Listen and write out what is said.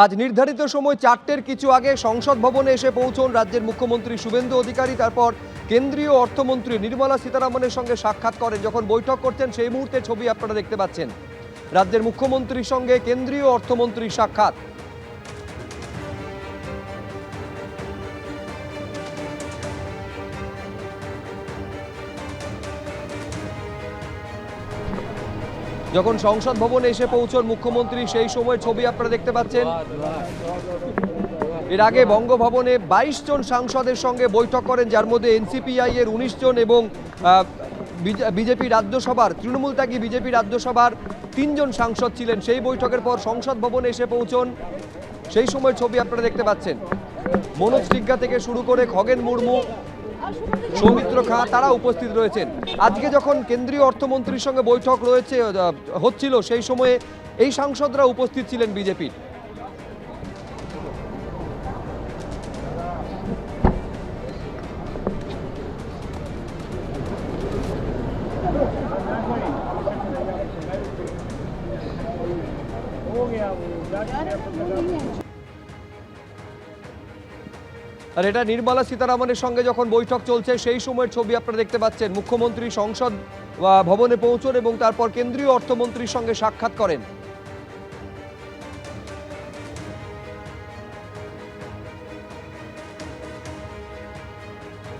আজ নির্ধারিত সময় 4টের কিছু আগে সংসদ ভবনে এসে পৌঁছন রাজ্যের মুখ্যমন্ত্রী শুভেন্দু অধিকারী। তারপর কেন্দ্রীয় অর্থমন্ত্রী নির্মলা সীতারামনের সঙ্গে সাক্ষাৎ করেন। যখন বৈঠক করছেন সেই মুহূর্তে ছবি আপনারা দেখতে পাচ্ছেন, রাজ্যের মুখ্যমন্ত্রীর সঙ্গে কেন্দ্রীয় অর্থমন্ত্রীর সাক্ষাৎ। যখন সংসদ ভবনে এসে পৌঁছন মুখ্যমন্ত্রী সেই সময় ছবি আপনারা দেখতে পাচ্ছেন। এর আগে বঙ্গভবনে 22 জন সাংসদের সঙ্গে বৈঠক করেন, যার মধ্যে এনসিপিআই এর 19 জন এবং বিজেপি রাজ্যসভার তৃণমূল ত্যাগী বিজেপি রাজ্যসভার 3 জন সাংসদ ছিলেন। সেই বৈঠকের পর সংসদ ভবনে এসে পৌঁছন সেই সময় ছবি আপনারা দেখতে পাচ্ছেন। মনোজ টিগ্গা থেকে শুরু করে খগেন মুর্মু, সৌমিত্র খাঁ তারা উপস্থিত রয়েছেন। আজকে যখন কেন্দ্রীয় অর্থমন্ত্রীর সঙ্গে বৈঠক হচ্ছিল সেই সময়ে এই সাংসদরা উপস্থিত ছিলেন বিজেপির। আর এটা নির্মলা সীতারামনের সঙ্গে যখন বৈঠক চলছে সেই সময়ের ছবি আপনারা দেখতে পাচ্ছেন। মুখ্যমন্ত্রী সংসদ ভবনে পৌঁছন এবং তারপর কেন্দ্রীয় অর্থমন্ত্রীর সঙ্গে সাক্ষাৎ করেন।